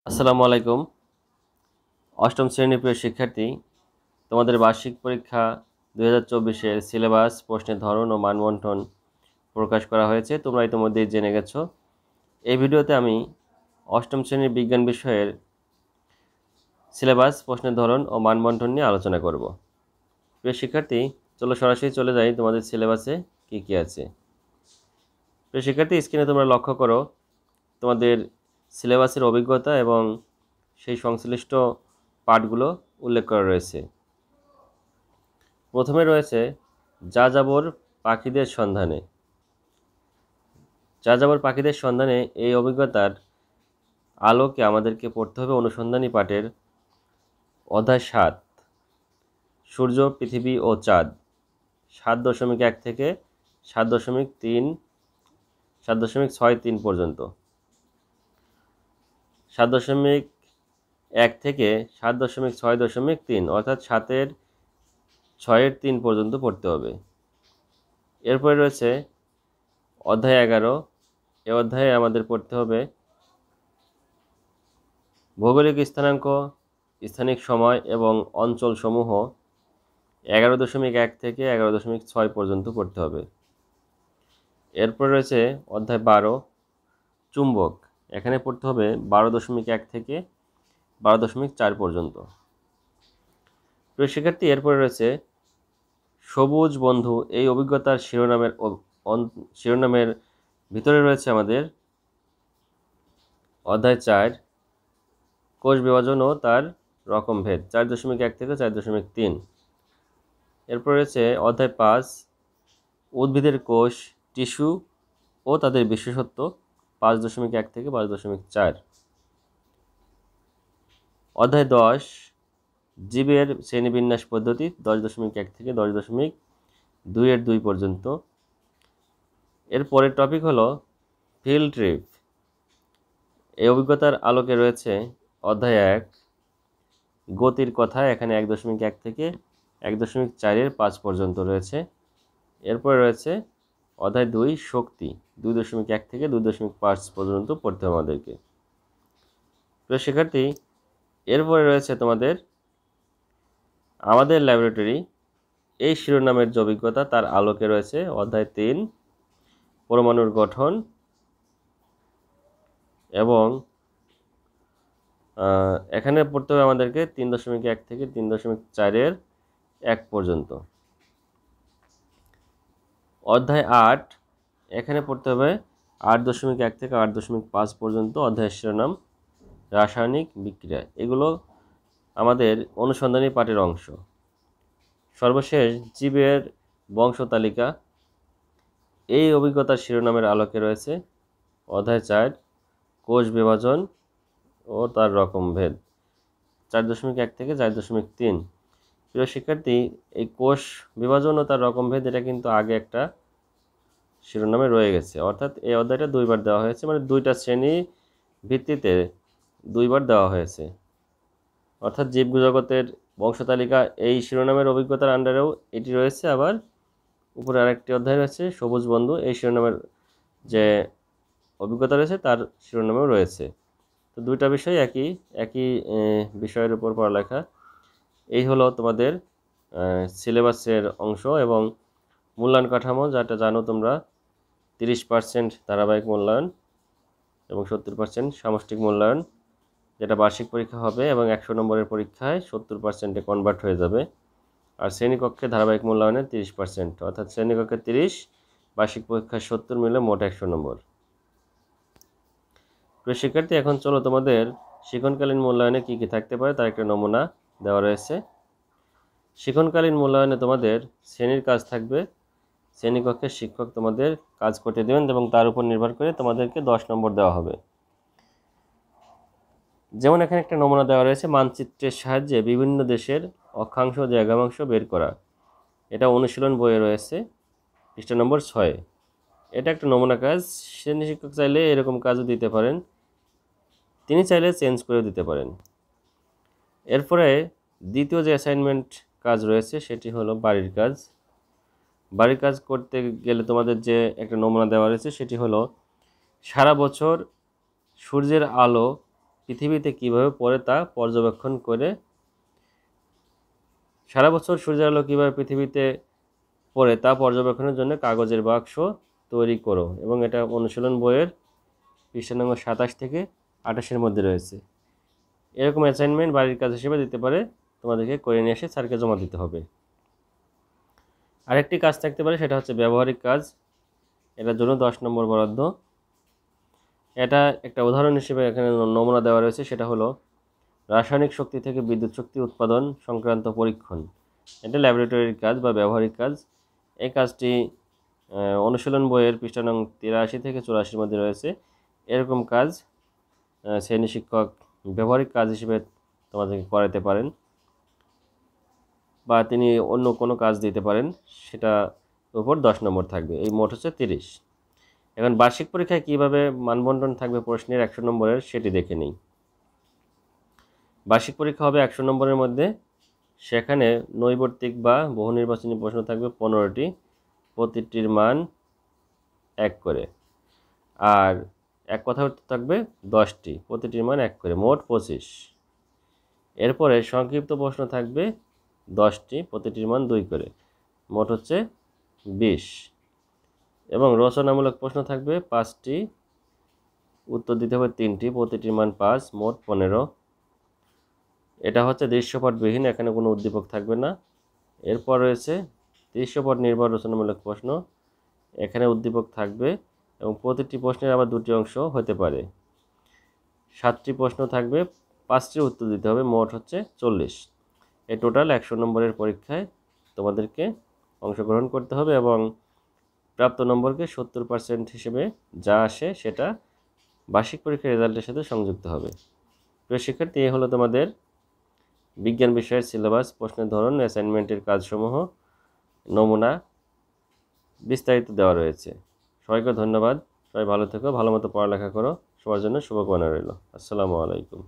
আসসালামু আলাইকুম। অষ্টম শ্রেণীর প্রিয় শিক্ষার্থী, তোমাদের বার্ষিক পরীক্ষা 2024-এর সিলেবাস, প্রশ্নের ধরন ও মানবন্টন প্রকাশ করা হয়েছে। তোমরা ইতিমধ্যেই জেনে গেছো। এই ভিডিওতে আমি অষ্টম শ্রেণীর বিজ্ঞান বিষয়ের সিলেবাস, প্রশ্নের ধরন ও মানবন্টন নিয়ে আলোচনা করব। প্রিয় শিক্ষার্থী, চলো সরাসরি চলে যাই তোমাদের সিলেবাসে কি কি আছে। প্রিয় শিক্ষার্থী, স্ক্রিনে তোমরা লক্ষ্য করো তোমাদের সিলেবাসের অভিজ্ঞতা এবং সেই সংশ্লিষ্ট পাঠগুলো উল্লেখ করা রয়েছে। প্রথমে রয়েছে যাযাবর পাখিদের সন্ধানে। যাযাবর পাখিদের সন্ধানে এই অভিজ্ঞতার আলোকে আমাদেরকে পড়তে হবে অনুসন্ধানী পাঠের অধ্যায় 7, সূর্য, পৃথিবী ও চাঁদ, 7.1 থেকে 7.63 পর্যন্ত। 7.1 থেকে 7.6.3 অর্থাৎ 7/6 পর্যন্ত পড়তে হবে। এরপরে রয়েছে অধ্যায় 11। এ অধ্যায়ে আমাদের পড়তে হবে ভৌগোলিক স্থানাঙ্ক, স্থানিক সময় এবং অঞ্চলসমূহ, 11.1 থেকে 11.6 পর্যন্ত পড়তে হবে। এরপর রয়েছে অধ্যায় 12 চুম্বক। এখানে পড়তে হবে 12.1 থেকে 12.4 পর্যন্ত। প্রিয় শিক্ষার্থী, এরপরে রয়েছে সবুজ বন্ধু। এই অভিজ্ঞতার শিরোনামের ভিতরে রয়েছে আমাদের অধ্যায় 4 কোষ বিভাজন ও তার রকমভেদ, 4.1 থেকে 4.3। এরপর রয়েছে অধ্যায় 5 উদ্ভিদের কোষ, টিস্যু ও তাদের বিশেষত্ব, 5.1 থেকে 5.4। অধ্যায় 10 জীবের শ্রেণীবিন্যাস পদ্ধতি, 10.1 থেকে 10.2 পর্যন্ত। এর পরের টপিক হলো ফিল্ড ট্রিপ। এই অভিজ্ঞতার আলোকে রয়েছে অধ্যায় 1 গতির কথা। এখানে 1.1 থেকে 1.4 পর্যন্ত রয়েছে। এরপরে রয়েছে অধ্যায় 2 শক্তি, 2.1 থেকে 2.5 পর্যন্ত পড়তে হবে আমাদেরকে। প্রিয় শিক্ষার্থী, এরপরে রয়েছে তোমাদের আমাদের ল্যাবরেটরি। এই শিরোনামের যে অভিজ্ঞতা তার আলোকে রয়েছে অধ্যায় 3 পরমাণুর গঠন এবং এখানে পড়তে হবে আমাদেরকে 3.1 থেকে 3.4 পর্যন্ত। অধ্যায় 8 এখানে পড়তে হবে 8.1 থেকে 8.5 পর্যন্ত। অধ্যায়ের শিরোনাম রাসায়নিক বিক্রিয়া। এগুলো আমাদের অনুসন্ধানী পাঠের অংশ। সর্বশেষ জীবের বংশ তালিকা। এই অভিজ্ঞতার শিরোনামের আলোকে রয়েছে অধ্যায় 4 কোষ বিভাজন ও তার রকমভেদ, 4.1 থেকে 4.3। প্রিয় শিক্ষার্থী, এই কোষ বিভাজন ও তার রকমভেদ এটা কিন্তু আগে একটা শিরোনামে রয়ে গেছে, অর্থাৎ এই অধ্যায়টা 2বার দেওয়া হয়েছে, মানে 2টা শ্রেণী ভিত্তিতে 2বার দেওয়া হয়েছে। অর্থাৎ জীবজগতের বংশ তালিকা এই শিরোনামের অভিজ্ঞতার আন্ডারেও এটি রয়েছে, আবার উপরে আরেকটি অধ্যায় রয়েছে সবুজ বন্ধু। এই শিরোনামের যে অভিজ্ঞতা রয়েছে তার শিরোনামেও রয়েছে। তো 2টা বিষয় একই বিষয়ের উপর পড়ালেখা। এই হলো তোমাদের সিলেবাসের অংশ এবং মূল্যায়ন কাঠামো, যেটা জানো তোমরা 30% ধারাবাহিক মূল্যায়ন এবং 70% সামষ্টিক মূল্যায়ন, যেটা বার্ষিক পরীক্ষা হবে এবং 100 নম্বরের পরীক্ষায় 70%-এ কনভার্ট হয়ে যাবে। আর শ্রেণীকক্ষে ধারাবাহিক মূল্যায়নে 30%, অর্থাৎ শ্রেণীকক্ষে 30, বার্ষিক পরীক্ষায় 70 মিলে মোট 100 নম্বর। প্রিয় শিক্ষার্থী, এখন চলো তোমাদের শিক্ষণকালীন মূল্যায়নে কী কী থাকতে পারে তার একটা নমুনা দেওয়া রয়েছে। শিক্ষণকালীন মূল্যায়নে তোমাদের শ্রেণীর কাজ থাকবে। শ্রেণীকক্ষে শিক্ষক তোমাদের কাজ করতে দেবেন এবং তার উপর নির্ভর করে তোমাদেরকে 10 নম্বর দেওয়া হবে। যেমন এখানে একটা নমুনা দেওয়া রয়েছে মানচিত্রের সাহায্যে বিভিন্ন দেশের অক্ষাংশ ও দ্রাঘিমাংশ বের করা। এটা অনুশীলন বইয়ে রয়েছে, পৃষ্ঠা নম্বর 6। এটা একটা নমুনা কাজ। শ্রেণী শিক্ষক চাইলে এরকম কাজও দিতে পারেন, তিনি চাইলে চেঞ্জ করেও দিতে পারেন। এরপরে দ্বিতীয় যে অ্যাসাইনমেন্ট কাজ রয়েছে সেটি হলো বাড়ির কাজ। বাড়ির কাজ করতে গেলে তোমাদের যে একটা নমুনা দেওয়া রয়েছে সেটি হলো সারা বছর সূর্যের আলো পৃথিবীতে কীভাবে পড়ে তা পর্যবেক্ষণ করে। সারা বছর সূর্যের আলো কীভাবে পৃথিবীতে পড়ে তা পর্যবেক্ষণের জন্য কাগজের বাক্স তৈরি করো। এবং এটা অনুশীলন বইয়ের পৃষ্ঠা নম্বর 27 থেকে 28-এর মধ্যে রয়েছে। এরকম অ্যাসাইনমেন্ট বাড়ির কাজ হিসেবে দিতে পারে, তোমাদেরকে করে নিয়ে এসে স্যারকে জমা দিতে হবে। আরেকটি কাজ থাকতে পারে, সেটা হচ্ছে ব্যবহারিক কাজ। এটার জন্য 10 নম্বর বরাদ্দ। এটা একটা উদাহরণ হিসেবে এখানে নমুনা দেওয়া রয়েছে, সেটা হলো রাসায়নিক শক্তি থেকে বিদ্যুৎ শক্তি উৎপাদন সংক্রান্ত পরীক্ষণ। এটা ল্যাবরেটরির কাজ বা ব্যবহারিক কাজ। এই কাজটি অনুশীলন বইয়ের পৃষ্ঠা নং 83 থেকে 84-এর মধ্যে রয়েছে। এরকম কাজ শ্রেণী শিক্ষক ব্যবহারিক কাজ হিসেবে তোমাদেরকে করাতে পারেন, বা তিনি অন্য কোনো কাজ দিতে পারেন, সেটা উপর 10 নম্বর থাকবে। এই মোট হচ্ছে 30। এখন বার্ষিক পরীক্ষায় কীভাবে মানবন্টন থাকবে প্রশ্নের 100 নম্বরের, সেটি দেখে নিই। বার্ষিক পরীক্ষা হবে 100 নম্বরের মধ্যে। সেখানে নৈর্ব্যক্তিক বা বহু নির্বাচনী প্রশ্ন থাকবে 15টি, প্রতিটির মান 1 করে। আর এক কথা থাকবে 10টি, প্রতিটির মান 1 করে, মোট 25। এরপরে সংক্ষিপ্ত প্রশ্ন থাকবে 10টি, প্রতিটির মান 2 করে, মোট হচ্ছে 20। এবং রচনামূলক প্রশ্ন থাকবে 5টি, উত্তর দিতে হবে 3টি, প্রতিটির মান 5, মোট 15। এটা হচ্ছে দৃশ্যপটবিহীন, এখানে কোনো উদ্দীপক থাকবে না। এরপর রয়েছে দৃশ্যপট নির্ভর রচনামূলক প্রশ্ন, এখানে উদ্দীপক থাকবে এবং প্রতিটি প্রশ্নের আবার 2টি অংশ হতে পারে। 7টি প্রশ্ন থাকবে, 5টির উত্তর দিতে হবে, মোট হচ্ছে 40। এই টোটাল 100 নম্বরের পরীক্ষায় তোমাদেরকে অংশগ্রহণ করতে হবে এবং প্রাপ্ত নম্বরকে 70% হিসেবে যা আসে সেটা বার্ষিক পরীক্ষার রেজাল্টের সাথে সংযুক্ত হবে। প্রিয় শিক্ষার্থী, এই হলো তোমাদের বিজ্ঞান বিষয়ের সিলেবাস, প্রশ্নের ধরন, অ্যাসাইনমেন্টের কাজসমূহ, নমুনা বিস্তারিত দেওয়া রয়েছে। সবাইকে ধন্যবাদ। সবাই ভালো থেকো, ভালো মতো পড়ালেখা করো। সবার জন্য শুভকামনা রইল। আসসালামু আলাইকুম।